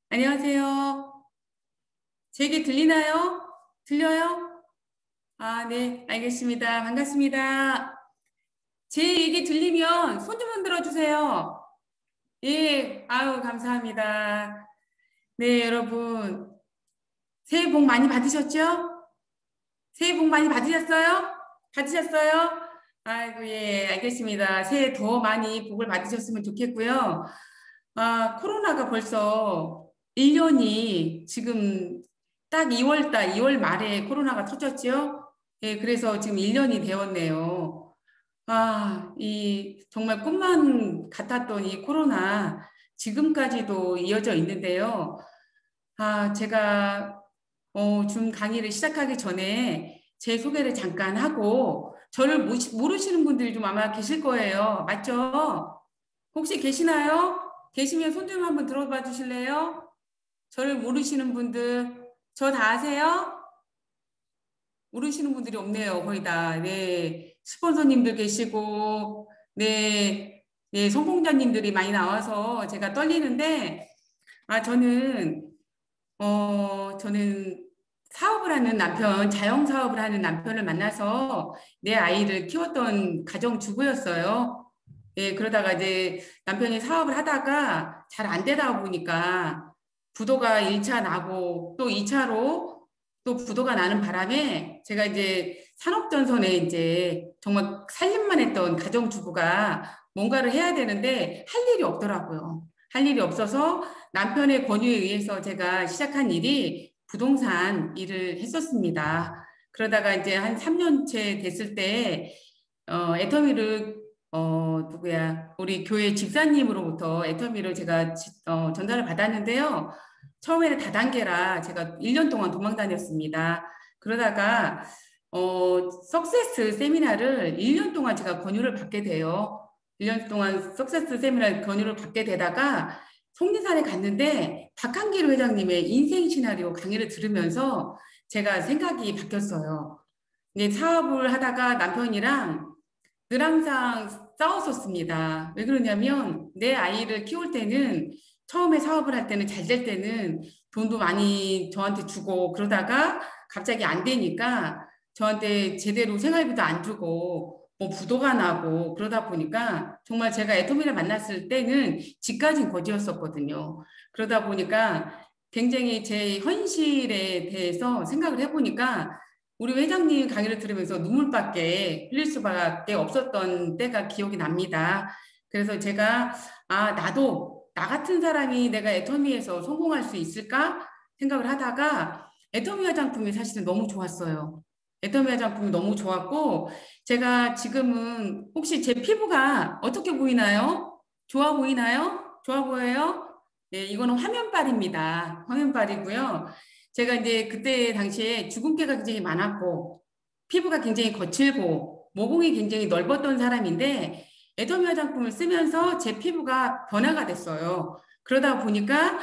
안녕하세요. 제 얘기 들리나요? 들려요? 아, 네, 알겠습니다. 반갑습니다. 제 얘기 들리면 손 좀 흔들어 주세요. 예, 아유, 감사합니다. 네, 여러분. 새해 복 많이 받으셨죠? 새해 복 많이 받으셨어요? 받으셨어요? 아이고, 예, 알겠습니다. 새해 더 많이 복을 받으셨으면 좋겠고요. 아, 코로나가 벌써 1년이 지금 딱 2월 달, 2월 말에 코로나가 터졌죠? 예, 그래서 지금 1년이 되었네요. 아, 이 정말 꿈만 같았던 이 코로나 지금까지도 이어져 있는데요. 아, 제가 줌 강의를 시작하기 전에 제 소개를 잠깐 하고 저를 모르시는 분들이 좀 아마 계실 거예요. 맞죠? 혹시 계시나요? 계시면 손 좀 한번 들어봐 주실래요? 저를 모르시는 분들, 저 다 아세요? 모르시는 분들이 없네요. 거의 다. 네. 스폰서님들 계시고, 네. 네. 성공자님들이 많이 나와서 제가 떨리는데, 아, 저는 사업을 하는 남편, 자영 사업을 하는 남편을 만나서 내 아이를 키웠던 가정주부였어요. 예, 그러다가 이제 남편이 사업을 하다가 잘 안 되다 보니까 부도가 1차 나고 또 2차로 또 부도가 나는 바람에 제가 이제 산업전선에 이제 정말 살림만 했던 가정주부가 뭔가를 해야 되는데 할 일이 없더라고요. 할 일이 없어서 남편의 권유에 의해서 제가 시작한 일이 부동산 일을 했었습니다. 그러다가 이제 한 3년째 됐을 때, 애터미를, 누구야, 우리 교회 집사님으로부터 애터미를 제가 전달을 받았는데요. 처음에는 다단계라 제가 1년 동안 도망 다녔습니다. 그러다가, 석세스 세미나를 1년 동안 제가 권유를 받게 돼요. 1년 동안 석세스 세미나 권유를 받게 되다가 속리산에 갔는데 박한길 회장님의 인생 시나리오 강의를 들으면서 제가 생각이 바뀌었어요. 이제 사업을 하다가 남편이랑 늘 항상 싸웠었습니다. 왜 그러냐면 내 아이를 키울 때는 처음에 사업을 할 때는 잘 될 때는 돈도 많이 저한테 주고 그러다가 갑자기 안 되니까 저한테 제대로 생활비도 안 주고 뭐 부도가 나고 그러다 보니까 정말 제가 애터미를 만났을 때는 집까지 거지였었거든요. 그러다 보니까 굉장히 제 현실에 대해서 생각을 해보니까 우리 회장님 강의를 들으면서 눈물밖에 흘릴 수밖에 없었던 때가 기억이 납니다. 그래서 제가 나도 나 같은 사람이 내가 애터미에서 성공할 수 있을까 생각을 하다가 애터미 화장품이 사실은 너무 좋았어요. 애터미 화장품이 너무 좋았고 제가 지금은 혹시 제 피부가 어떻게 보이나요? 좋아 보이나요? 좋아 보여요? 네, 이거는 화면빨입니다. 화면빨이고요. 제가 이제 그때 당시에 주근깨가 굉장히 많았고, 피부가 굉장히 거칠고, 모공이 굉장히 넓었던 사람인데, 애더미 화장품을 쓰면서 제 피부가 변화가 됐어요. 그러다 보니까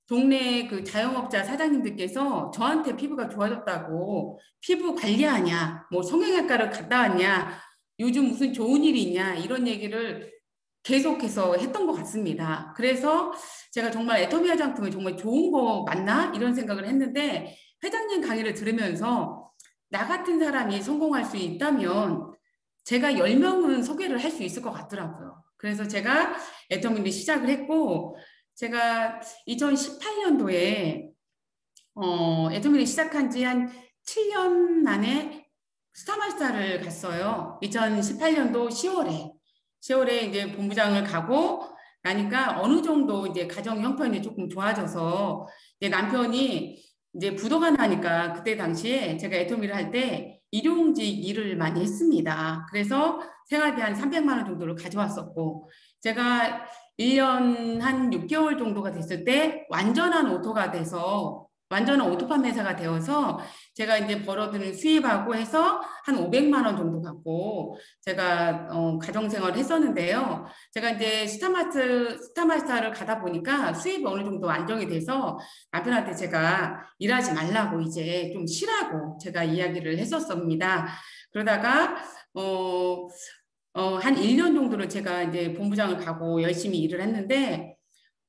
동네 그 자영업자 사장님들께서 저한테 피부가 좋아졌다고 피부 관리하냐, 뭐 성형외과를 갔다 왔냐, 요즘 무슨 좋은 일이 있냐, 이런 얘기를 계속해서 했던 것 같습니다. 그래서 제가 정말 애터미 화장품이 정말 좋은 거 맞나? 이런 생각을 했는데 회장님 강의를 들으면서 나 같은 사람이 성공할 수 있다면 제가 10명은 소개를 할 수 있을 것 같더라고요. 그래서 제가 애터미를 시작을 했고 제가 2018년도에 애터미를 시작한 지 한 7년 만에 스타마스타를 갔어요. 2018년도 10월에 이제 본부장을 가고 나니까 어느 정도 이제 가정 형편이 조금 좋아져서 이제 남편이 이제 부도가 나니까 그때 당시에 제가 애터미를 할 때 일용직 일을 많이 했습니다. 그래서 생활비 한 300만 원 정도를 가져왔었고 제가 1년 한 6개월 정도가 됐을 때 완전한 오토 판매사가 되어서 제가 이제 벌어들인 수입하고 해서 한 500만 원 정도 받고 제가 가정 생활을 했었는데요. 제가 이제 스타마스터를 가다 보니까 수입이 어느 정도 안정이 돼서 남편한테 제가 일하지 말라고 이제 좀 쉬라고 제가 이야기를 했었습니다. 그러다가 한 1년 정도를 제가 이제 본부장을 가고 열심히 일을 했는데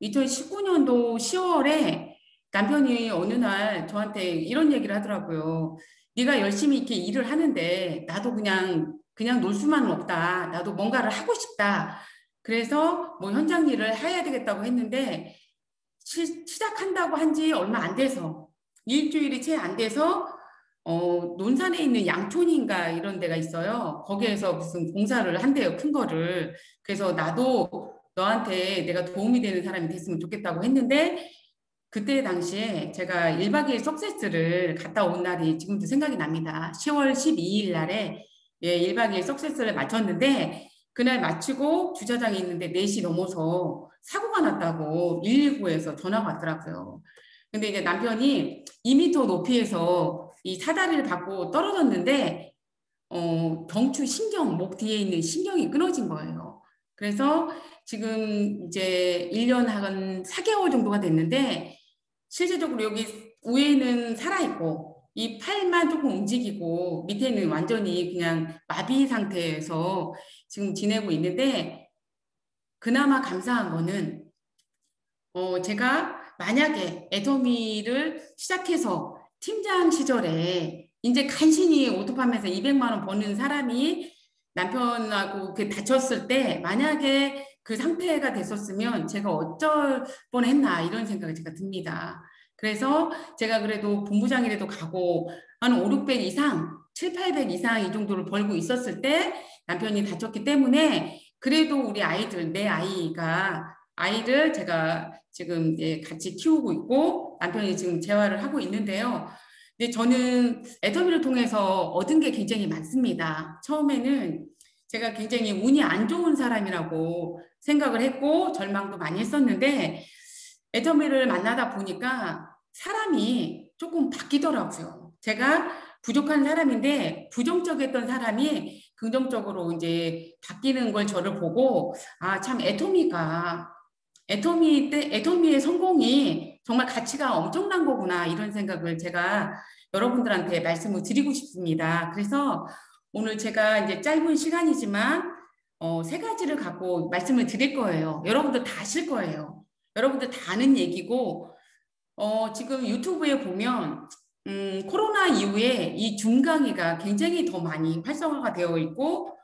2019년도 10월에 남편이 어느 날 저한테 이런 얘기를 하더라고요. 네가 열심히 이렇게 일을 하는데 나도 그냥 놀 수만은 없다. 나도 뭔가를 하고 싶다. 그래서 뭐 현장 일을 해야 되겠다고 했는데 시작한다고 한지 얼마 안 돼서 일주일이 채 안 돼서 논산에 있는 양촌인가 이런 데가 있어요. 거기에서 무슨 공사를 한대요. 큰 거를. 그래서 나도 너한테 내가 도움이 되는 사람이 됐으면 좋겠다고 했는데 그때 당시에 제가 1박 2일 석세스를 갔다 온 날이 지금도 생각이 납니다. 10월 12일 날에 예, 1박 2일 석세스를 마쳤는데 그날 마치고 주차장에 있는데 4시 넘어서 사고가 났다고 119에서 전화가 왔더라고요. 근데 이제 남편이 2m 높이에서 이 사다리를 받고 떨어졌는데 경추 신경, 목 뒤에 있는 신경이 끊어진 거예요. 그래서 지금 이제 1년 한 4개월 정도가 됐는데 실질적으로 여기 위에는 살아있고 이 팔만 조금 움직이고 밑에는 완전히 그냥 마비 상태에서 지금 지내고 있는데 그나마 감사한 거는 제가 만약에 애터미를 시작해서 팀장 시절에 이제 간신히 오토팜에서 200만 원 버는 사람이 남편하고 그 다쳤을 때 만약에 그 상태가 됐었으면 제가 어쩔 뻔했나 이런 생각이 제가 듭니다. 그래서 제가 그래도 본부장이라도 가고 한 5, 600 이상, 7, 800 이상 이 정도를 벌고 있었을 때 남편이 다쳤기 때문에 그래도 우리 아이들, 내 아이를 제가 지금 이제 같이 키우고 있고 남편이 지금 재활을 하고 있는데요. 근데 저는 애터미를 통해서 얻은 게 굉장히 많습니다. 처음에는 제가 굉장히 운이 안 좋은 사람이라고 생각을 했고 절망도 많이 했었는데 애터미를 만나다 보니까 사람이 조금 바뀌더라고요. 제가 부족한 사람인데 부정적이었던 사람이 긍정적으로 이제 바뀌는 걸 저를 보고 아, 참 애터미의 성공이 정말 가치가 엄청난 거구나 이런 생각을 제가 여러분들한테 말씀을 드리고 싶습니다. 그래서 오늘 제가 이제 짧은 시간이지만 세 가지를 갖고 말씀을 드릴 거예요. 여러분들 다 아실 거예요. 여러분들 다 아는 얘기고 지금 유튜브에 보면 코로나 이후에 이 줌 강의가 굉장히 더 많이 활성화가 되어 있고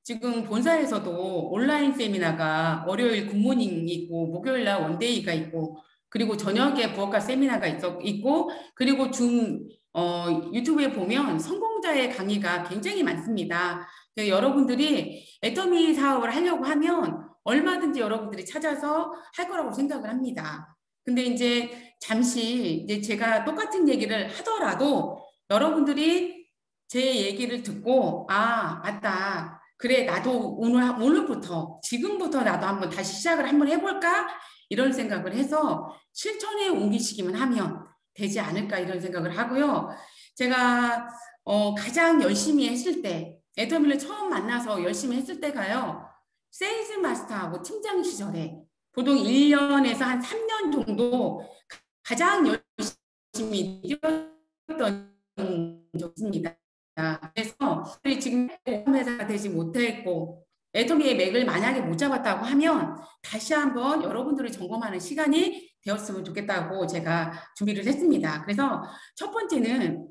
지금 본사에서도 온라인 세미나가 월요일 굿모닝이 있고 목요일 날 원데이가 있고 그리고 저녁에 부업가 세미나가 있고 그리고 유튜브에 보면 성공자의 강의가 굉장히 많습니다. 여러분들이 애터미 사업을 하려고 하면 얼마든지 여러분들이 찾아서 할 거라고 생각을 합니다. 근데 이제 잠시 이제 제가 똑같은 얘기를 하더라도 여러분들이 제 얘기를 듣고 아, 맞다. 그래, 나도 오늘부터, 지금부터 나도 한번 다시 시작을 한번 해볼까? 이런 생각을 해서 실천에 옮기시기만 하면 되지 않을까 이런 생각을 하고요. 제가 가장 열심히 했을 때, 애터미를 처음 만나서 열심히 했을 때가요. 세일즈 마스터하고 팀장 시절에 보통 1년에서 한 3년 정도 가장 열심히 뛰었던 적입니다. 그래서 지금 회사가 되지 못했고 애터미의 맥을 만약에 못 잡았다고 하면 다시 한번 여러분들을 점검하는 시간이 되었으면 좋겠다고 제가 준비를 했습니다. 그래서 첫 번째는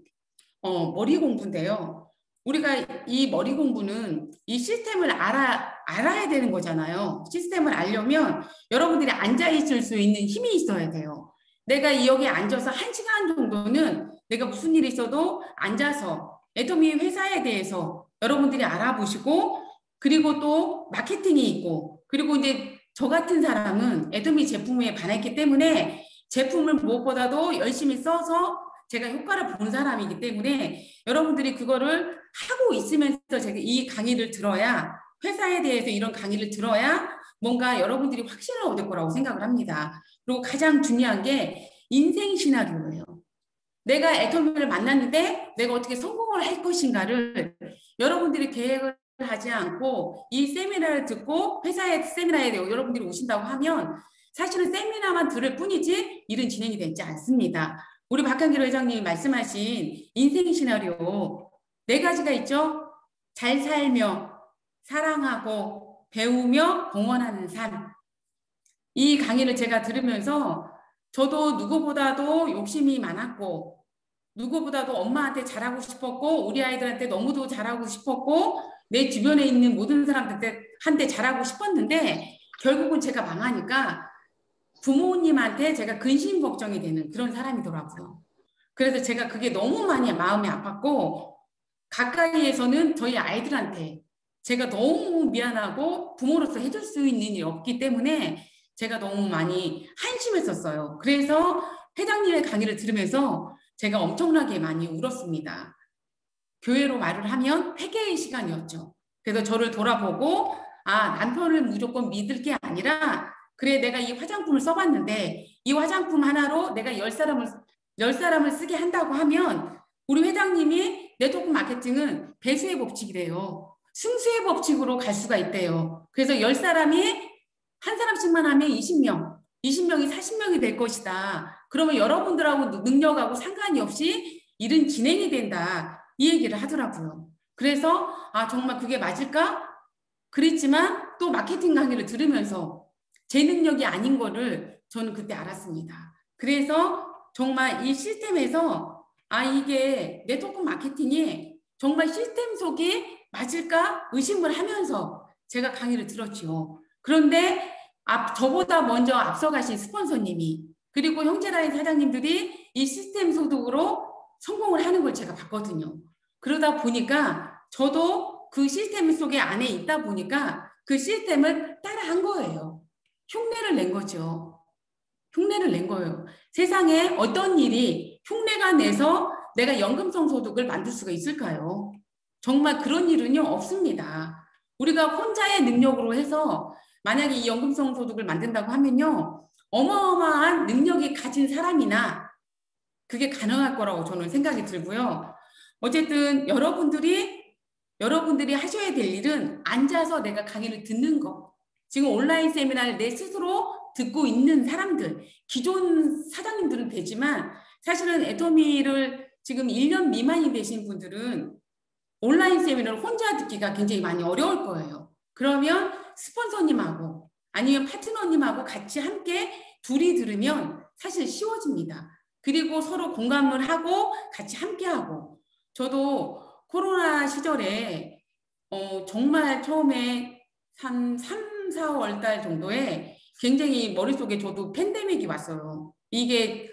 머리 공부인데요. 우리가 이 머리 공부는 이 시스템을 알아야 되는 거잖아요. 시스템을 알려면 여러분들이 앉아있을 수 있는 힘이 있어야 돼요. 내가 여기 앉아서 1시간 정도는 내가 무슨 일이 있어도 앉아서 애터미 회사에 대해서 여러분들이 알아보시고 그리고 또 마케팅이 있고 그리고 이제 저 같은 사람은 애터미 제품에 반했기 때문에 제품을 무엇보다도 열심히 써서 제가 효과를 본 사람이기 때문에 여러분들이 그거를 하고 있으면서 제가 이 강의를 들어야 회사에 대해서 이런 강의를 들어야 뭔가 여러분들이 확신을 얻을 거라고 생각을 합니다. 그리고 가장 중요한 게 인생 시나리오예요. 내가 애터미를 만났는데 내가 어떻게 성공을 할 것인가를 여러분들이 계획을 하지 않고 이 세미나를 듣고 회사의 세미나에 여러분들이 오신다고 하면 사실은 세미나만 들을 뿐이지 일은 진행이 되지 않습니다. 우리 박한길 회장님이 말씀하신 인생 시나리오 4가지가 있죠. 잘 살며 사랑하고 배우며 공헌하는 삶. 이 강의를 제가 들으면서 저도 누구보다도 욕심이 많았고 누구보다도 엄마한테 잘하고 싶었고 우리 아이들한테 너무도 잘하고 싶었고 내 주변에 있는 모든 사람들한테 잘하고 싶었는데 결국은 제가 망하니까 부모님한테 제가 근심 걱정이 되는 그런 사람이더라고요. 그래서 제가 그게 너무 많이 마음이 아팠고 가까이에서는 저희 아이들한테 제가 너무 미안하고 부모로서 해줄 수 있는 일이 없기 때문에 제가 너무 많이 한심했었어요. 그래서 회장님의 강의를 들으면서 제가 엄청나게 많이 울었습니다. 교회로 말을 하면 회개의 시간이었죠. 그래서 저를 돌아보고 남편을 무조건 믿을 게 아니라 그래 내가 이 화장품을 써봤는데 이 화장품 하나로 내가 열 사람을 쓰게 한다고 하면 우리 회장님이 네트워크 마케팅은 배수의 법칙이래요. 승수의 법칙으로 갈 수가 있대요. 그래서 열 사람이 한 사람씩만 하면 20명, 20명이 40명이 될 것이다. 그러면 여러분들하고 능력하고 상관이 없이 일은 진행이 된다. 이 얘기를 하더라고요. 그래서 정말 그게 맞을까? 그랬지만 또 마케팅 강의를 들으면서 제 능력이 아닌 거를 저는 그때 알았습니다. 그래서 정말 이 시스템에서 이게 네트워크 마케팅이 정말 시스템 속에 맞을까 의심을 하면서 제가 강의를 들었죠. 그런데 저보다 먼저 앞서가신 스폰서님이 그리고 형제라인 사장님들이 이 시스템 소득으로 성공을 하는 걸 제가 봤거든요. 그러다 보니까 저도 그 시스템 속에 안에 있다 보니까 그 시스템을 따라한 거예요. 흉내를 낸 거죠. 흉내를 낸 거예요. 세상에 어떤 일이 흉내가 내서 내가 연금성 소득을 만들 수가 있을까요? 정말 그런 일은요, 없습니다. 우리가 혼자의 능력으로 해서 만약에 이 연금성 소득을 만든다고 하면요, 어마어마한 능력이 가진 사람이나 그게 가능할 거라고 저는 생각이 들고요. 어쨌든 여러분들이 하셔야 될 일은 앉아서 내가 강의를 듣는 거. 지금 온라인 세미나를 내 스스로 듣고 있는 사람들, 기존 사장님들은 되지만 사실은 애터미를 지금 1년 미만이 되신 분들은 온라인 세미나를 혼자 듣기가 굉장히 많이 어려울 거예요. 그러면 스폰서님하고 아니면 파트너님하고 같이 함께 둘이 들으면 사실 쉬워집니다. 그리고 서로 공감을 하고 같이 함께하고 저도 코로나 시절에 정말 처음에 한 3, 4월 달 정도에 굉장히 머릿속에 저도 팬데믹이 왔어요. 이게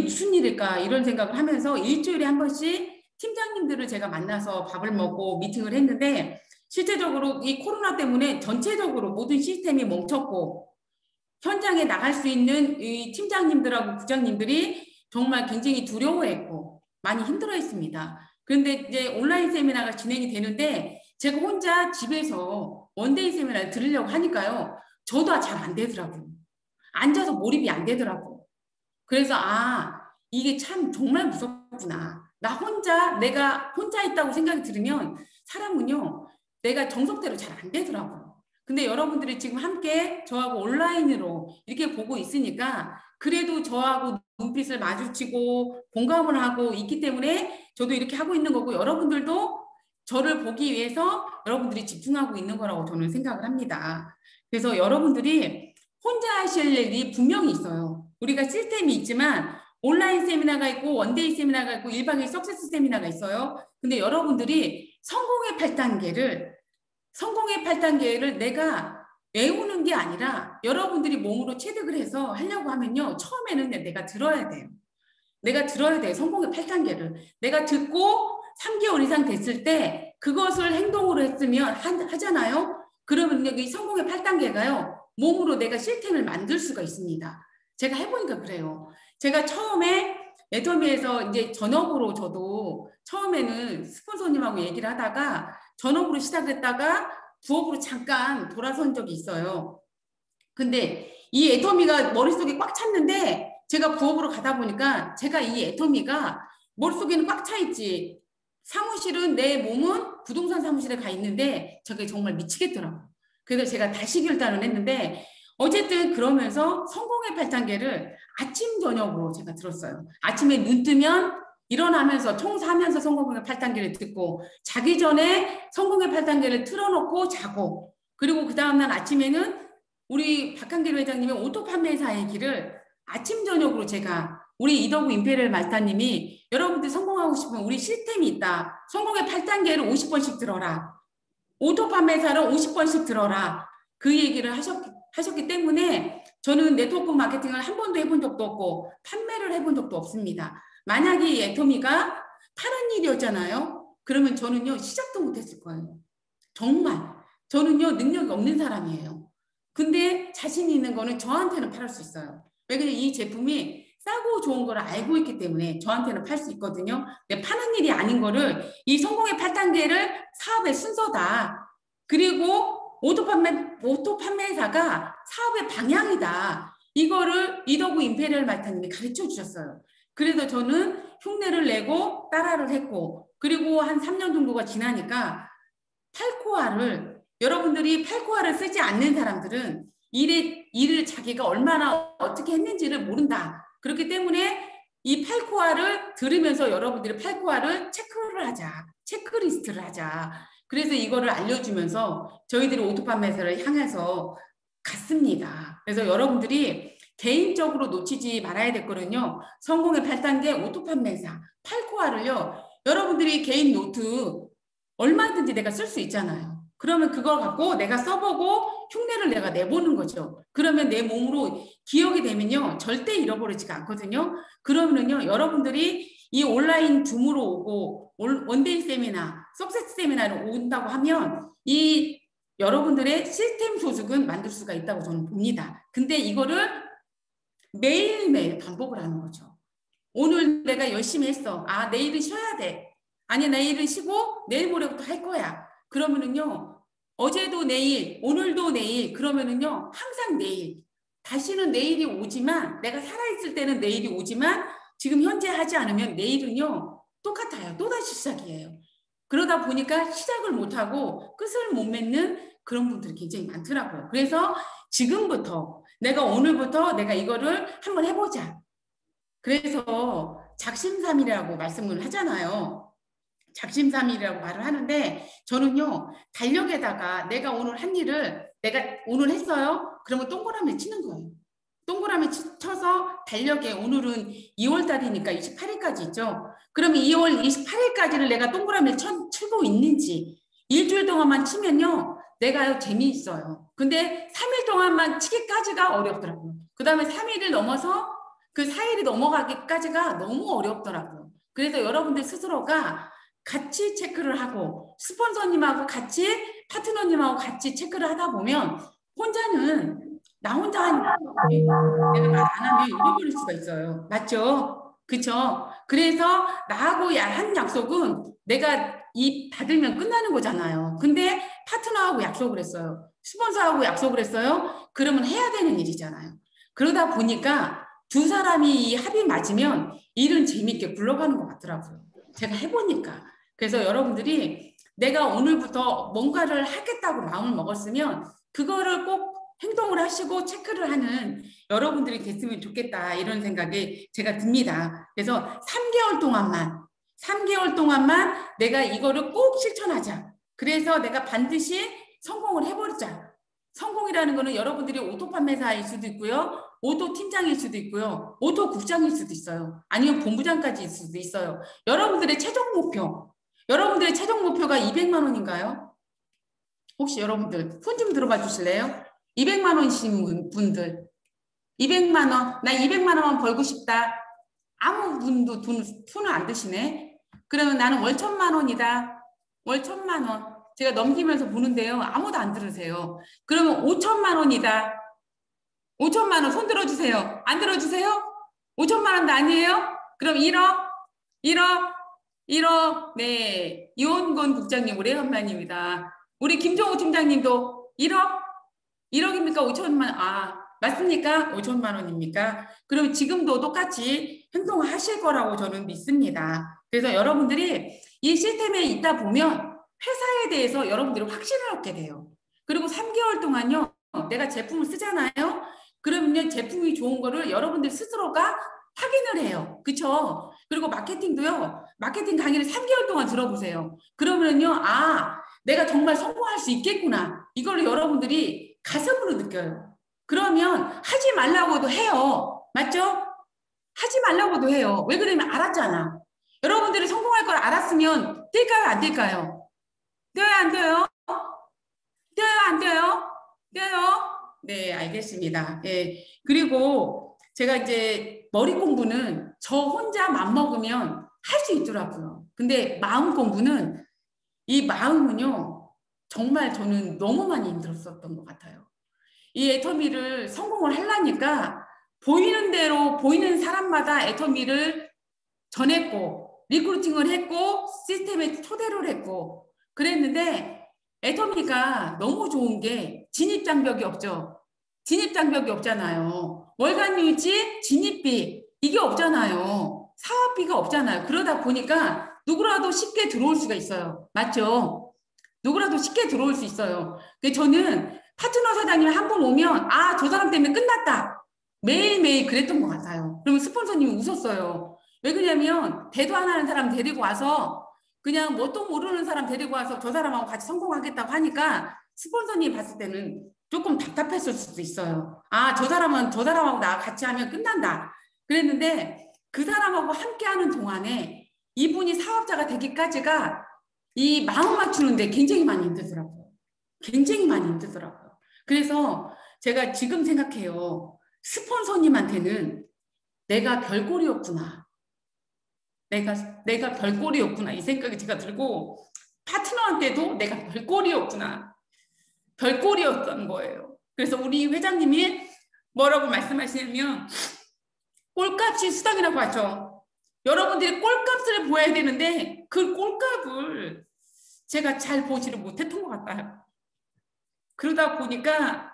무슨 일일까 이런 생각을 하면서 일주일에 한 번씩 팀장님들을 제가 만나서 밥을 먹고 미팅을 했는데 실제적으로 이 코로나 때문에 전체적으로 모든 시스템이 멈췄고 현장에 나갈 수 있는 이 팀장님들하고 부장님들이 정말 굉장히 두려워했고 많이 힘들어했습니다. 그런데 이제 온라인 세미나가 진행이 되는데 제가 혼자 집에서 원데이 세미나를 들으려고 하니까요. 저도 잘 안 되더라고요. 앉아서 몰입이 안 되더라고요. 그래서 이게 참 정말 무섭구나. 내가 혼자 있다고 생각이 들으면 사람은요. 내가 정석대로 잘 안 되더라고요. 근데 여러분들이 지금 함께 저하고 온라인으로 이렇게 보고 있으니까 그래도 저하고 눈빛을 마주치고 공감을 하고 있기 때문에 저도 이렇게 하고 있는 거고 여러분들도 저를 보기 위해서 여러분들이 집중하고 있는 거라고 저는 생각을 합니다. 그래서 여러분들이 혼자 하실 일이 분명히 있어요. 우리가 시스템이 있지만 온라인 세미나가 있고 원데이 세미나가 있고 1박 2일 석세스 세미나가 있어요. 근데 여러분들이 성공의 8단계를 내가 외우는 게 아니라 여러분들이 몸으로 체득을 해서 하려고 하면요. 처음에는 내가 들어야 돼요. 내가 들어야 돼요. 성공의 8단계를. 내가 듣고 3개월 이상 됐을 때 그것을 행동으로 했으면 하잖아요. 그러면 이 성공의 8단계가요. 몸으로 내가 시스템을 만들 수가 있습니다. 제가 해보니까 그래요. 제가 처음에 애터미에서 이제 전업으로 저도 처음에는 스폰서님하고 얘기를 하다가 전업으로 시작했다가 부업으로 잠깐 돌아선 적이 있어요. 근데 이 애터미가 머릿속에 꽉 찼는데 제가 부업으로 가다 보니까 제가 이 애터미가 머릿속에는 꽉 차 있지. 사무실은 내 몸은 부동산 사무실에 가 있는데 저게 정말 미치겠더라고요. 그래서 제가 다시 결단을 했는데 어쨌든 그러면서 성공의 8단계를 아침 저녁으로 제가 들었어요. 아침에 눈 뜨면 일어나면서 청소하면서 성공의 8단계를 듣고 자기 전에 성공의 8단계를 틀어놓고 자고 그리고 그 다음날 아침에는 우리 박한길 회장님의 오토 판매사의 길을 아침 저녁으로 제가 우리 이덕우 임페리얼 마스터님이 여러분들 성공하고 싶으면 우리 시스템이 있다. 성공의 8단계를 50번씩 들어라. 오토 판매사를 50번씩 들어라. 그 얘기를 하셨기 때문에 저는 네트워크 마케팅을 한 번도 해본 적도 없고 판매를 해본 적도 없습니다. 만약에 이 애터미가 파는 일이었잖아요. 그러면 저는요 시작도 못했을 거예요. 정말 저는요 능력이 없는 사람이에요. 근데 자신 있는 거는 저한테는 팔을 수 있어요. 왜냐면 이 제품이 싸고 좋은 걸 알고 있기 때문에 저한테는 팔 수 있거든요. 근데 파는 일이 아닌 거를 이 성공의 8단계를 사업의 순서다. 그리고 오토 판매사가 사업의 방향이다. 이거를 이덕우 임페리얼 마스터님이 가르쳐 주셨어요. 그래서 저는 흉내를 내고 따라를 했고 그리고 한 3년 정도가 지나니까 팔코아를 여러분들이 팔코아를 쓰지 않는 사람들은 일을 자기가 얼마나 어떻게 했는지를 모른다. 그렇기 때문에 이 팔코아를 들으면서 여러분들이 팔코아를 체크를 하자. 체크리스트를 하자. 그래서 이거를 알려주면서 저희들이 오토판매사를 향해서 갔습니다. 그래서 여러분들이 개인적으로 놓치지 말아야 됐거든요. 성공의 8단계 오토판매사 팔코아를요. 여러분들이 개인 노트 얼마든지 내가 쓸 수 있잖아요. 그러면 그걸 갖고 내가 써보고 흉내를 내가 내보는 거죠. 그러면 내 몸으로 기억이 되면요. 절대 잃어버리지가 않거든요. 그러면요. 여러분들이 이 온라인 줌으로 오고 원데이 세미나, 석세스 세미나를 온다고 하면 이 여러분들의 시스템 소득은 만들 수가 있다고 저는 봅니다. 근데 이거를 매일매일 반복을 하는 거죠. 오늘 내가 열심히 했어. 아, 내일은 쉬어야 돼. 아니, 내일은 쉬고 내일 모레부터 할 거야. 그러면은요, 어제도 내일, 오늘도 내일, 그러면은요, 항상 내일. 다시는 내일이 오지만, 내가 살아있을 때는 내일이 오지만, 지금 현재 하지 않으면 내일은요, 똑같아요. 또다시 시작이에요. 그러다 보니까 시작을 못하고 끝을 못 맺는 그런 분들이 굉장히 많더라고요. 그래서 지금부터, 내가 오늘부터 내가 이거를 한번 해보자. 그래서 작심삼일이라고 말씀을 하잖아요. 작심삼일이라고 말을 하는데 저는요 달력에다가 내가 오늘 한 일을 내가 오늘 했어요. 그러면 동그라미 치는 거예요. 동그라미 쳐서 달력에 오늘은 2월 달이니까 28일까지 있죠. 그러면 2월 28일까지를 내가 동그라미를 치고 있는지 일주일 동안만 치면요 내가 재미있어요. 근데 3일 동안만 치기까지가 어렵더라고요. 그 다음에 3일을 넘어서 그 4일이 넘어가기까지가 너무 어렵더라고요. 그래서 여러분들 스스로가 같이 체크를 하고 스폰서님하고 같이 파트너님하고 같이 체크를 하다 보면 혼자는 나 혼자 하니까 내가 말 안 하면 잃어버릴 수가 있어요. 맞죠? 그쵸? 그래서 나하고 한 약속은 내가 이 받으면 끝나는 거잖아요. 근데 파트너하고 약속을 했어요. 스폰서하고 약속을 했어요. 그러면 해야 되는 일이잖아요. 그러다 보니까 두 사람이 이 합이 맞으면 일은 재밌게 굴러가는 것 같더라고요. 제가 해보니까. 그래서 여러분들이 내가 오늘부터 뭔가를 하겠다고 마음을 먹었으면 그거를 꼭 행동을 하시고 체크를 하는 여러분들이 됐으면 좋겠다 이런 생각이 제가 듭니다. 그래서 3개월 동안만 내가 이거를 꼭 실천하자. 그래서 내가 반드시 성공을 해버리자. 성공이라는 거는 여러분들이 오토 판매사일 수도 있고요. 오토 팀장일 수도 있고요. 오토 국장일 수도 있어요. 아니면 본부장까지일 수도 있어요. 여러분들의 최종 목표가 200만 원인가요? 혹시 여러분들 손 좀 들어봐 주실래요? 200만 원이신 분들 200만 원, 나 200만 원만 벌고 싶다. 아무 분도 손을 안 드시네. 그러면 나는 월 1,000만 원이다. 월 1,000만 원. 제가 넘기면서 보는데요. 아무도 안 들으세요. 그러면 5천만 원이다. 5천만 원 손 들어주세요. 안 들어주세요? 5천만 원도 아니에요? 그럼 1억, 네. 이원건 국장님 오래간만입니다. 우리 김종호 팀장님도 1억입니까? 5천만 원. 아, 맞습니까? 5천만 원입니까? 그럼 지금도 똑같이 행동하실 거라고 저는 믿습니다. 그래서 여러분들이 이 시스템에 있다 보면 회사에 대해서 여러분들이 확신을 얻게 돼요. 그리고 3개월 동안요. 내가 제품을 쓰잖아요. 그러면 제품이 좋은 거를 여러분들 스스로가 확인을 해요. 그쵸? 그리고 마케팅도요. 마케팅 강의를 3개월 동안 들어보세요. 그러면요. 아, 내가 정말 성공할 수 있겠구나. 이걸 여러분들이 가슴으로 느껴요. 그러면 하지 말라고도 해요. 맞죠? 하지 말라고도 해요. 왜 그러면 알았잖아. 여러분들이 성공할 걸 알았으면 될까요? 안 될까요? 돼요? 안 돼요? 돼요? 안 돼요? 돼요? 네, 알겠습니다. 예. 그리고 제가 이제 머리 공부는 저 혼자 맘먹으면 할 수 있더라고요. 근데 마음 공부는 이 마음은요, 정말 저는 너무 많이 힘들었었던 것 같아요. 이 애터미를 성공을 하려니까 보이는 대로 보이는 사람마다 애터미를 전했고 리크루팅을 했고 시스템에 초대를 했고 그랬는데 애터미가 너무 좋은 게 진입장벽이 없죠. 진입장벽이 없잖아요. 월간 유지, 진입비 이게 없잖아요. 사업비가 없잖아요. 그러다 보니까 누구라도 쉽게 들어올 수가 있어요. 맞죠? 누구라도 쉽게 들어올 수 있어요. 저는 파트너 사장님 한 번 오면 아, 저 사람 때문에 끝났다. 매일매일 그랬던 것 같아요. 그러면 스폰서님이 웃었어요. 왜 그러냐면 대도 안 하는 사람 데리고 와서 그냥 뭣도 모르는 사람 데리고 와서 저 사람하고 같이 성공하겠다고 하니까 스폰서님 봤을 때는 조금 답답했을 수도 있어요. 아, 저 사람은 저 사람하고 나 같이 하면 끝난다. 그랬는데 그 사람하고 함께하는 동안에 이분이 사업자가 되기까지가 이 마음 맞추는데 굉장히 많이 힘들더라고요. 굉장히 많이 힘들더라고요. 그래서 제가 지금 생각해요. 스폰서님한테는 내가 별꼴이었구나. 내가 별꼴이었구나. 이 생각이 제가 들고 파트너한테도 내가 별꼴이었구나. 별꼴이었던 거예요. 그래서 우리 회장님이 뭐라고 말씀하시냐면 꼴값이 수당이라고 하죠. 여러분들이 꼴값을 보아야 되는데 그 꼴값을 제가 잘 보지를 못했던 것 같아요. 그러다 보니까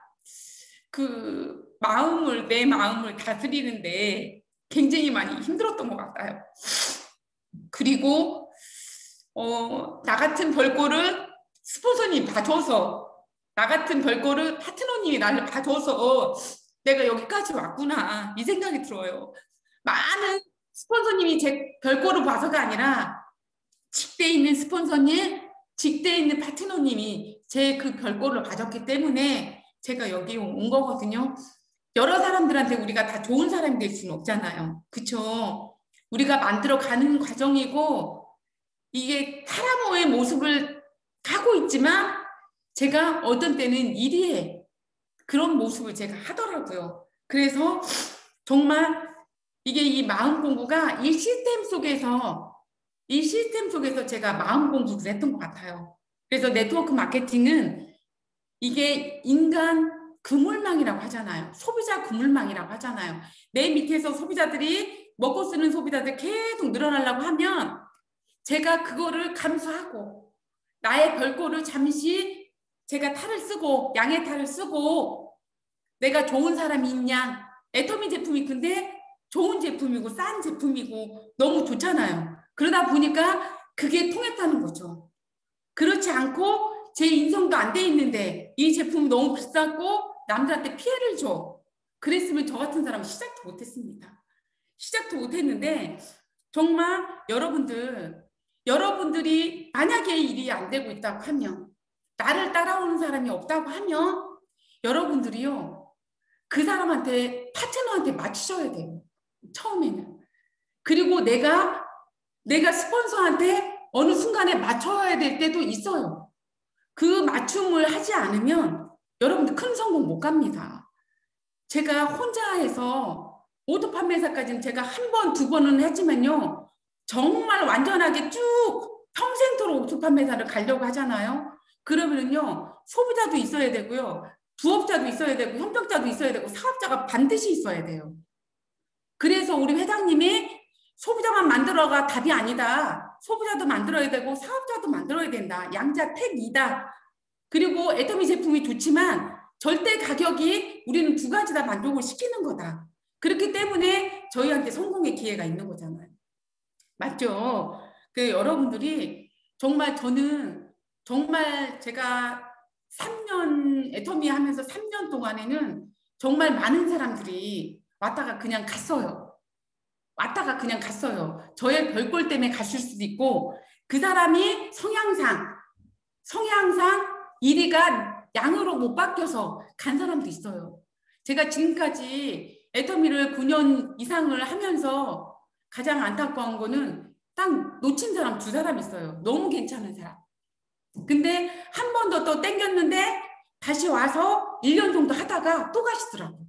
내 마음을 다스리는데 굉장히 많이 힘들었던 것 같아요. 그리고 나 같은 별꼴을 스폰서님이 봐줘서 나 같은 별꼴을 파트너님이 나를 봐줘서 내가 여기까지 왔구나 이 생각이 들어요. 많은 스폰서님이 제 별꼴을 봐서가 아니라 직대에 있는 스폰서님, 직대에 있는 파트너님이 제 그 별꼴을 봐줬기 때문에 제가 여기 온 거거든요. 여러 사람들한테 우리가 다 좋은 사람이 될 수는 없잖아요. 그쵸? 우리가 만들어가는 과정이고 이게 타라모의 모습을 하고 있지만 제가 어떤 때는 일위에 그런 모습을 제가 하더라고요. 그래서 정말 이게 이 마음 공부가 이 시스템 속에서 제가 마음 공부를 했던 것 같아요. 그래서 네트워크 마케팅은 이게 인간 그물망이라고 하잖아요. 소비자 그물망이라고 하잖아요. 내 밑에서 소비자들이 먹고 쓰는 소비자들 계속 늘어나려고 하면 제가 그거를 감수하고 나의 별꼴을 잠시 제가 탈을 쓰고 양의 탈을 쓰고 내가 좋은 사람이 있냐 애터미 제품이 근데 좋은 제품이고 싼 제품이고 너무 좋잖아요. 그러다 보니까 그게 통했다는 거죠. 그렇지 않고 제 인성도 안 돼 있는데 이 제품 너무 비싸고 남들한테 피해를 줘. 그랬으면 저 같은 사람은 시작도 못했습니다. 시작도 못했는데 정말 여러분들이 만약에 일이 안 되고 있다고 하면 나를 따라오는 사람이 없다고 하면 여러분들이요 그 사람한테 파트너한테 맞추셔야 돼요. 처음에는. 그리고 내가 스폰서한테 어느 순간에 맞춰야 될 때도 있어요. 그 맞춤을 하지 않으면 여러분들 큰 성공 못 갑니다. 제가 혼자 해서 오토 판매사까지는 제가 한 번, 두 번은 했지만요. 정말 완전하게 쭉 평생토록 오토 판매사를 가려고 하잖아요. 그러면요. 소비자도 있어야 되고요. 부업자도 있어야 되고 협력자도 있어야 되고 사업자가 반드시 있어야 돼요. 그래서 우리 회장님이 소비자만 만들어가 답이 아니다. 소비자도 만들어야 되고 사업자도 만들어야 된다. 양자택이다. 그리고 애터미 제품이 좋지만 절대 가격이 우리는 두 가지 다 만족을 시키는 거다. 그렇기 때문에 저희한테 성공의 기회가 있는 거잖아요. 맞죠? 여러분들이 저는 정말 제가 3년 애터미 하면서 3년 동안에는 정말 많은 사람들이 왔다가 그냥 갔어요. 저의 별꼴 때문에 갔을 수도 있고 그 사람이 성향상 1위가 양으로 못 바뀌어서 간 사람도 있어요. 제가 지금까지 애터미를 9년 이상을 하면서 가장 안타까운 거는 딱 놓친 사람 2사람 있어요. 너무 괜찮은 사람. 근데 한 번 더 또 땡겼는데 다시 와서 1년 정도 하다가 또 가시더라고요.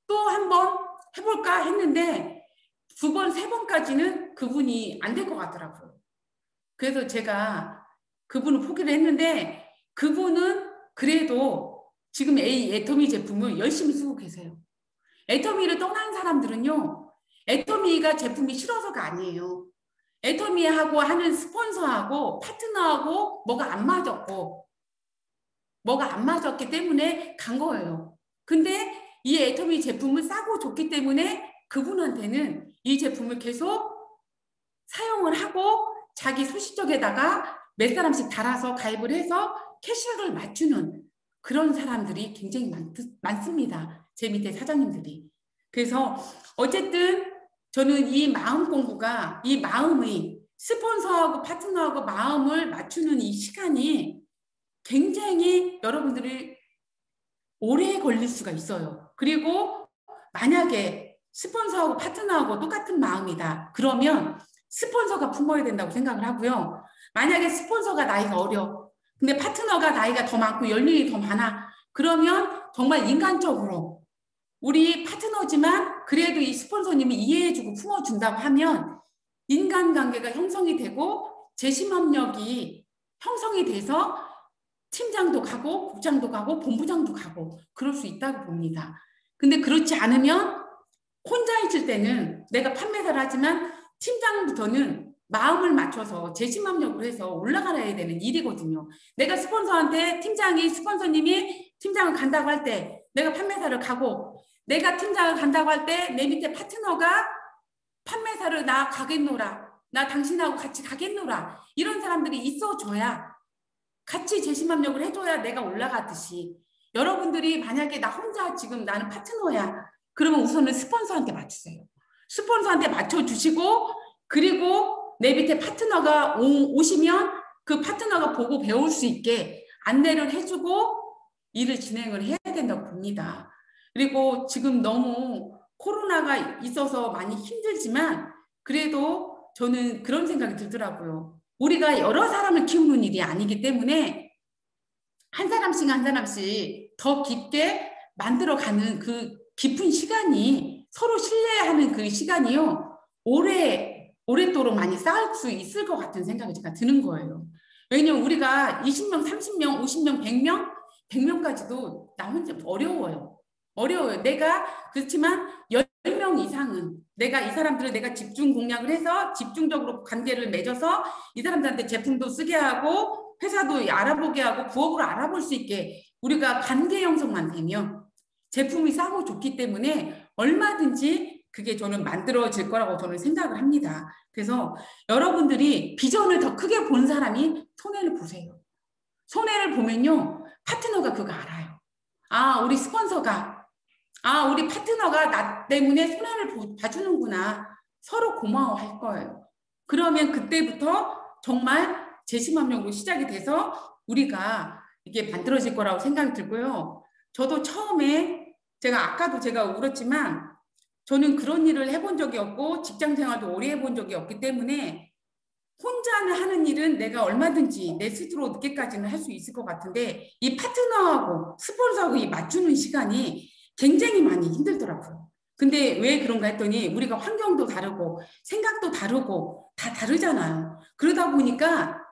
또 한 번 해볼까 했는데 2번, 3번까지는 그분이 안 될 것 같더라고요. 그래서 제가 그분을 포기를 했는데 그분은 그래도 지금 애터미 제품을 열심히 쓰고 계세요. 애터미를 떠난 사람들은요. 애터미가 제품이 싫어서가 아니에요. 애터미하고 하는 스폰서하고 파트너하고 뭐가 안 맞았기 때문에 간 거예요. 근데 이 애터미 제품을 싸고 좋기 때문에 그분한테는 이 제품을 계속 사용을 하고 자기 소식적에다가 몇 사람씩 달아서 가입을 해서 캐시백을 맞추는 그런 사람들이 굉장히 많습니다. 제 밑에 사장님들이. 그래서 어쨌든 저는 이 마음 공부가 이 마음이 스폰서하고 파트너하고 마음을 맞추는 이 시간이 굉장히 여러분들이 오래 걸릴 수가 있어요. 그리고 만약에 스폰서하고 파트너하고 똑같은 마음이다. 그러면 스폰서가 품어야 된다고 생각을 하고요. 만약에 스폰서가 나이가 어려. 근데 파트너가 나이가 더 많고 연륜이 더 많아. 그러면 정말 인간적으로 우리 파트너지만 그래도 이 스폰서님이 이해해주고 품어준다고 하면 인간관계가 형성이 되고 재심협력이 형성이 돼서 팀장도 가고 국장도 가고 본부장도 가고 그럴 수 있다고 봅니다. 근데 그렇지 않으면 혼자 있을 때는 내가 판매사를 하지만 팀장부터는 마음을 맞춰서 재심합력을 해서 올라가야 되는 일이거든요. 내가 스폰서한테 스폰서님이 팀장을 간다고 할 때 내가 판매사를 가고 내가 팀장을 간다고 할 때 내 밑에 파트너가 판매사를 나 가겠노라. 나 당신하고 같이 가겠노라. 이런 사람들이 있어줘야 같이 재심합력을 해줘야 내가 올라가듯이 여러분들이 만약에 나 혼자 지금 나는 파트너야. 그러면 우선은 스폰서한테 맞추세요. 스폰서한테 맞춰주시고 그리고 내 밑에 파트너가 오시면 그 파트너가 보고 배울 수 있게 안내를 해주고 일을 진행을 해야 된다고 봅니다. 그리고 지금 너무 코로나가 있어서 많이 힘들지만 그래도 저는 그런 생각이 들더라고요. 우리가 여러 사람을 키우는 일이 아니기 때문에 한 사람씩 더 깊게 만들어가는 그 깊은 시간이 서로 신뢰하는 그 시간이요. 오랫도록 많이 쌓을 수 있을 것 같은 생각이 제가 드는 거예요. 왜냐면 우리가 20명, 30명, 50명, 100명까지도 나 혼자 어려워요. 내가 그렇지만 10명 이상은 내가 이 사람들을 내가 집중 공략을 해서 집중적으로 관계를 맺어서 이 사람들한테 제품도 쓰게 하고 회사도 알아보게 하고 부업으로 알아볼 수 있게 우리가 관계 형성만 되면 제품이 싸고 좋기 때문에 얼마든지 그게 저는 만들어질 거라고 저는 생각을 합니다. 그래서 여러분들이 비전을 더 크게 본 사람이 손해를 보세요. 손해를 보면요. 파트너가 그거 알아요. 우리 스폰서가 우리 파트너가 나 때문에 손해를 봐주는구나. 서로 고마워할 거예요. 그러면 그때부터 정말 재심합력으로 시작이 돼서 우리가 이게 만들어질 거라고 생각이 들고요. 저도 처음에 아까도 제가 울었지만 저는 그런 일을 해본 적이 없고 직장 생활도 오래 해본 적이 없기 때문에 혼자는 하는 일은 내가 얼마든지 내 스스로 늦게까지는 할 수 있을 것 같은데 이 파트너하고 스폰서하고 이 맞추는 시간이 굉장히 많이 힘들더라고요. 근데 왜 그런가 했더니 우리가 환경도 다르고 생각도 다르고 다 다르잖아요. 그러다 보니까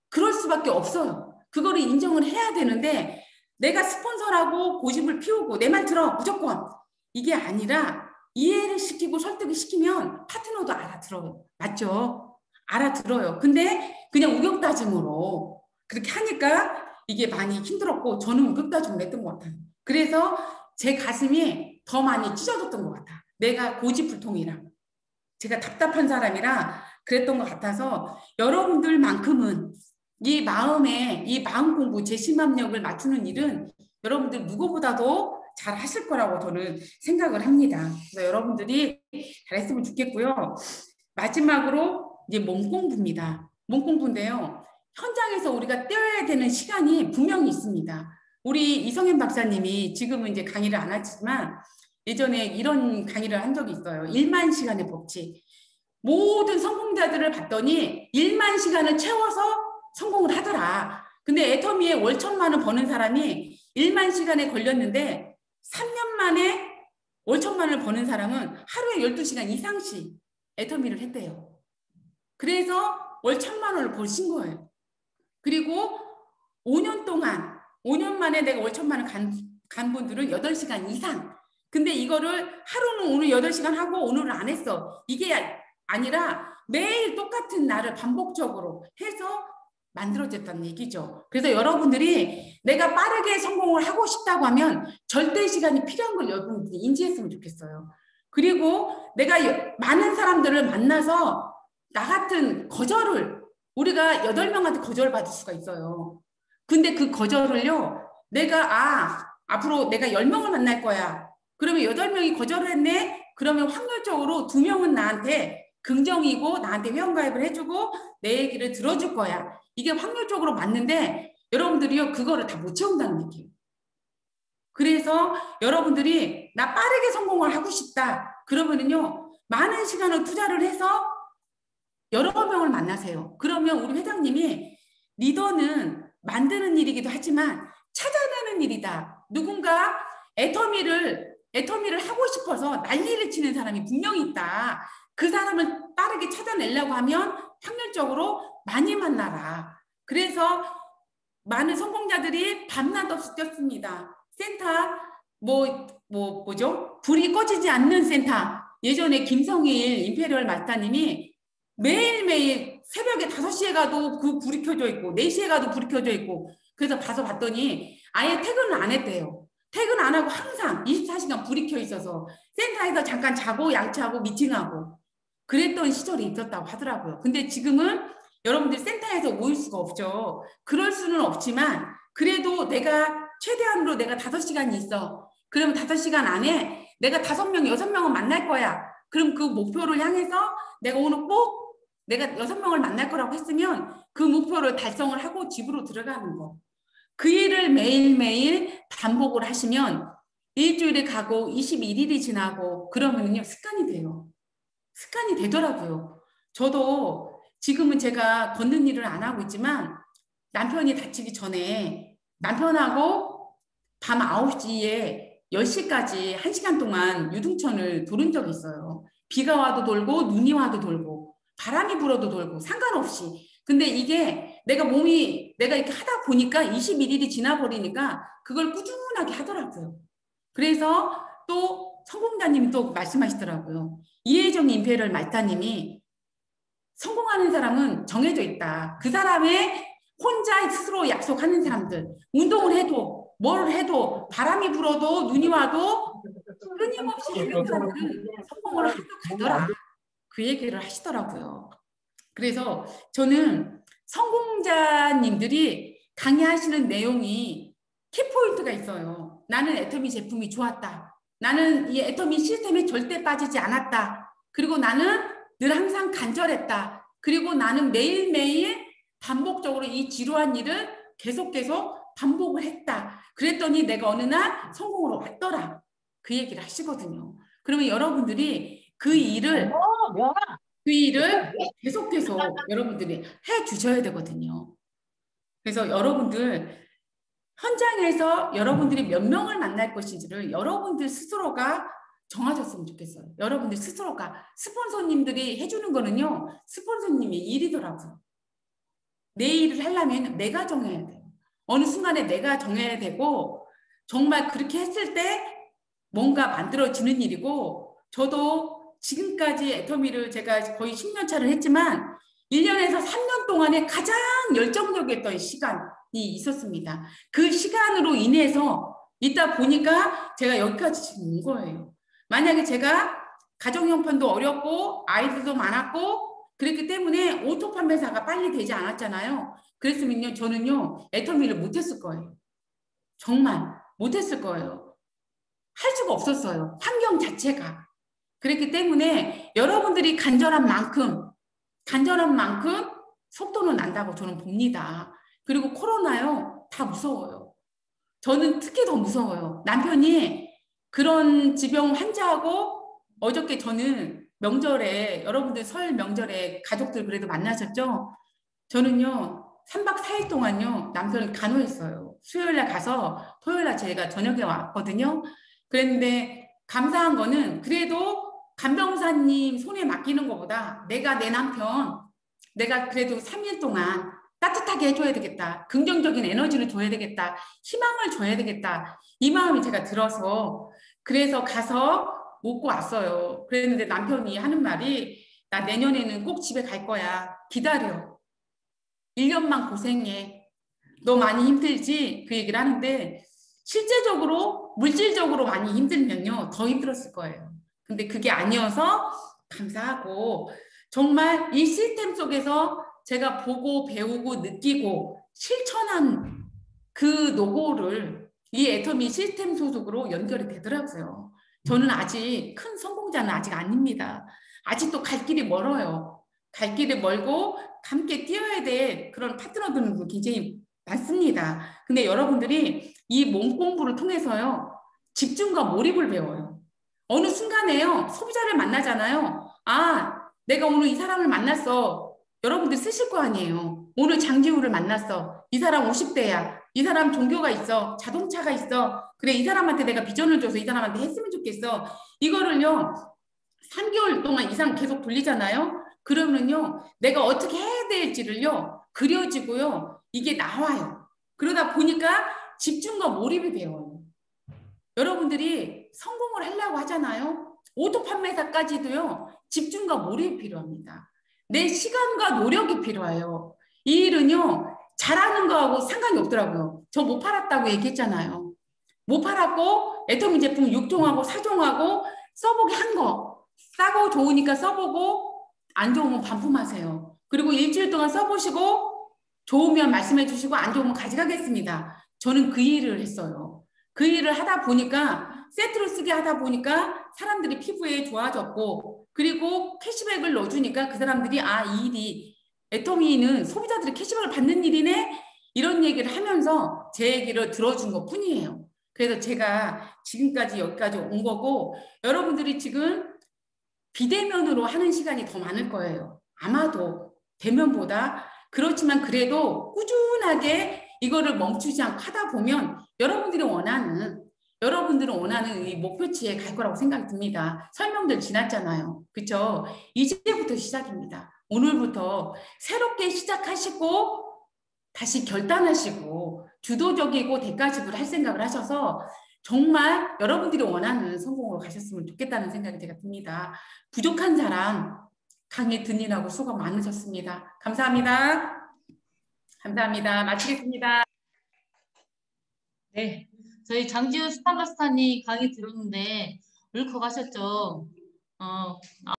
그럴 수밖에 없어요. 그거를 인정을 해야 되는데 내가 스폰서라고 고집을 피우고 내 말 들어 무조건 이게 아니라 이해를 시키고 설득을 시키면 파트너도 알아들어요. 맞죠? 알아들어요. 근데 그냥 우격다짐으로 그렇게 하니까 이게 많이 힘들었고 저는 우격다짐을 했던 것 같아요. 그래서 제 가슴이 더 많이 찢어졌던 것 같아요. 내가 고집불통이라 제가 답답한 사람이라 그랬던 것 같아서 여러분들만큼은 이 마음 공부, 재심합력을 맞추는 일은 여러분들 누구보다도 잘 하실 거라고 저는 생각을 합니다. 그래서 여러분들이 잘했으면 좋겠고요. 마지막으로 이제 몸 공부입니다. 몸 공부인데요. 현장에서 우리가 뛰어야 되는 시간이 분명히 있습니다. 우리 이성현 박사님이 지금은 이제 강의를 안 하지만 예전에 이런 강의를 한 적이 있어요. 1만 시간의 법칙. 모든 성공자들을 봤더니 1만 시간을 채워서 성공을 하더라. 근데 애터미에 월 1,000만 원 버는 사람이 1만 시간에 걸렸는데 3년 만에 월 1,000만 원을 버는 사람은 하루에 12시간 이상씩 애터미를 했대요. 그래서 월 1,000만 원을 벌신 거예요. 그리고 5년 동안 5년 만에 내가 월 1,000만 원 간 분들은 8시간 이상. 근데 이거를 하루는 오늘 8시간 하고 오늘은 안 했어. 이게 아니라 매일 똑같은 날을 반복적으로 해서 만들어졌다는 얘기죠. 그래서 여러분들이 내가 빠르게 성공을 하고 싶다고 하면 절대 시간이 필요한 걸 여러분들이 인지했으면 좋겠어요. 그리고 내가 많은 사람들을 만나서 나 같은 거절을 우리가 8명한테 거절받을 수가 있어요. 근데 그 거절을요. 내가 앞으로 내가 10명을 만날 거야. 그러면 8명이 거절을 했네. 그러면 확률적으로 2명은 나한테 긍정이고 나한테 회원가입을 해주고 내 얘기를 들어줄 거야. 이게 확률적으로 맞는데 여러분들이요. 그거를 다 못 채운다는 얘기예요. 그래서 여러분들이 나 빠르게 성공을 하고 싶다. 그러면은요. 많은 시간을 투자를 해서 여러 명을 만나세요. 그러면 우리 회장님이 리더는 만드는 일이기도 하지만 찾아내는 일이다. 누군가 애터미를 하고 싶어서 난리를 치는 사람이 분명히 있다. 그 사람을 빠르게 찾아내려고 하면 확률적으로 많이 만나라. 그래서 많은 성공자들이 밤낮 없이 뛰었습니다. 센터 뭐죠? 불이 꺼지지 않는 센터. 예전에 김성일 임페리얼 마스터님이 매일매일 새벽에 5시에 가도 그 불이 켜져 있고 4시에 가도 불이 켜져 있고 그래서 가서 봤더니 아예 퇴근을 안 했대요. 퇴근 안 하고 항상 24시간 불이 켜 있어서 센터에서 잠깐 자고 양치하고 미팅하고 그랬던 시절이 있었다고 하더라고요. 근데 지금은 여러분들 센터에서 모일 수가 없죠. 그럴 수는 없지만 그래도 내가 최대한으로 내가 5시간이 있어. 그러면 5시간 안에 내가 5명, 6명은 만날 거야. 그럼 그 목표를 향해서 내가 오늘 꼭 내가 6명을 만날 거라고 했으면 그 목표를 달성을 하고 집으로 들어가는 거. 그 일을 매일매일 반복을 하시면 일주일이 가고 21일이 지나고 그러면요 습관이 돼요. 습관이 되더라고요. 저도 지금은 제가 걷는 일을 안 하고 있지만 남편이 다치기 전에 남편하고 밤 9시에 10시까지 1시간 동안 유등천을 돌은 적이 있어요. 비가 와도 돌고 눈이 와도 돌고 바람이 불어도 돌고 상관없이. 근데 이게 내가 이렇게 하다 보니까 21일이 지나버리니까 그걸 꾸준하게 하더라고요. 그래서 또 성공자님이 또 말씀하시더라고요. 이혜정 임페리얼 마스터님이 성공하는 사람은 정해져 있다. 그 사람의 혼자 스스로 약속하는 사람들. 운동을 해도 뭘 해도 바람이 불어도 눈이 와도 끊임없이 하는 사람들은 성공을 하고 가더라. 그 얘기를 하시더라고요. 그래서 저는 성공자님들이 강의하시는 내용이 키포인트가 있어요. 나는 애터미 제품이 좋았다. 나는 이 애터미 시스템에 절대 빠지지 않았다. 그리고 나는 늘 항상 간절했다. 그리고 나는 매일매일 반복적으로 이 지루한 일을 계속 반복을 했다. 그랬더니 내가 어느 날 성공으로 왔더라. 그 얘기를 하시거든요. 그러면 여러분들이 그 일을 계속 여러분들이 해 주셔야 되거든요. 그래서 여러분들 현장에서 여러분들이 몇 명을 만날 것인지를 여러분들 스스로가 정하셨으면 좋겠어요. 여러분들 스스로가 스폰서님들이 해주는 거는요. 스폰서님의 일이더라고요. 내 일을 하려면 내가 정해야 돼요. 어느 순간에 내가 정해야 되고 정말 그렇게 했을 때 뭔가 만들어지는 일이고 저도 지금까지 애터미를 제가 거의 10년 차를 했지만 1년에서 3년 동안에 가장 열정적이었던 시간이 있었습니다. 그 시간으로 인해서 있다 보니까 제가 여기까지 지금 온 거예요. 만약에 제가 가정 형편도 어렵고 아이들도 많았고 그랬기 때문에 오토 판매사가 빨리 되지 않았잖아요. 그랬으면요 저는요 애터미를 못했을 거예요. 정말 못했을 거예요. 할 수가 없었어요. 환경 자체가. 그랬기 때문에 여러분들이 간절한 만큼 속도는 난다고 저는 봅니다. 그리고 코로나요 다 무서워요. 저는 특히 더 무서워요. 남편이 그런 지병 환자하고 어저께 저는 명절에 여러분들 설 명절에 가족들 그래도 만나셨죠? 저는요 3박 4일 동안요 남편을 간호했어요. 수요일 날 가서 토요일 날 제가 저녁에 왔거든요. 그랬는데 감사한 거는 그래도 간병사님 손에 맡기는 것보다 내가 내 남편 내가 그래도 3일 동안 따뜻하게 해줘야 되겠다. 긍정적인 에너지를 줘야 되겠다. 희망을 줘야 되겠다. 이 마음이 제가 들어서 그래서 가서 묻고 왔어요. 그랬는데 남편이 하는 말이 나 내년에는 꼭 집에 갈 거야. 기다려. 1년만 고생해. 너 많이 힘들지? 그 얘기를 하는데 실제적으로 물질적으로 많이 힘들면요. 더 힘들었을 거예요. 근데 그게 아니어서 감사하고 정말 이 시스템 속에서 제가 보고 배우고 느끼고 실천한 그 노고를 이 애터미 시스템 소속으로 연결이 되더라고요. 저는 아직 큰 성공자는 아직 아닙니다. 아직도 갈 길이 멀어요. 갈 길이 멀고 함께 뛰어야 될 그런 파트너들은 굉장히 많습니다. 근데 여러분들이 이 몸 공부를 통해서요. 집중과 몰입을 배워요. 어느 순간에요. 소비자를 만나잖아요. 아, 내가 오늘 이 사람을 만났어. 여러분들 쓰실 거 아니에요. 오늘 장지우를 만났어. 이 사람 50대야. 이 사람 종교가 있어. 자동차가 있어. 그래, 이 사람한테 내가 비전을 줘서 이 사람한테 했으면 좋겠어. 이거를요. 3개월 동안 이상 계속 돌리잖아요. 그러면요, 내가 어떻게 해야 될지를요, 그려지고요, 이게 나와요. 그러다 보니까 집중과 몰입이 배워요. 여러분들이 성공을 하려고 하잖아요. 오토 판매사까지도요, 집중과 몰입이 필요합니다. 내 시간과 노력이 필요해요. 이 일은요, 잘하는 거하고 상관이 없더라고요. 저 못 팔았다고 얘기했잖아요. 못 팔았고, 애터미 제품 6종하고 4종하고 써보게 한 거. 싸고 좋으니까 써보고, 안 좋으면 반품하세요. 그리고 일주일 동안 써보시고, 좋으면 말씀해 주시고, 안 좋으면 가져가겠습니다. 저는 그 일을 했어요. 그 일을 하다 보니까, 세트로 쓰게 하다 보니까 사람들이 피부에 좋아졌고, 그리고 캐시백을 넣어주니까 그 사람들이, 아, 이 일이, 애터미는 소비자들이 캐시백을 받는 일이네? 이런 얘기를 하면서 제 얘기를 들어준 것 뿐이에요. 그래서 제가 지금까지 여기까지 온 거고 여러분들이 지금 비대면으로 하는 시간이 더 많을 거예요. 아마도 대면보다. 그렇지만 그래도 꾸준하게 이거를 멈추지 않고 하다 보면 여러분들은 원하는 이 목표치에 갈 거라고 생각이 듭니다. 설명들 지났잖아요. 그렇죠? 이제부터 시작입니다. 오늘부터 새롭게 시작하시고 다시 결단하시고 주도적이고 대가집을 할 생각을 하셔서 정말 여러분들이 원하는 성공으로 가셨으면 좋겠다는 생각이 제가 듭니다. 부족한 사람 강의 듣느라고 수고 많으셨습니다. 감사합니다. 감사합니다. 마치겠습니다. 네, 저희 장지우 스타마스타님 강의 들었는데 울컥하셨죠?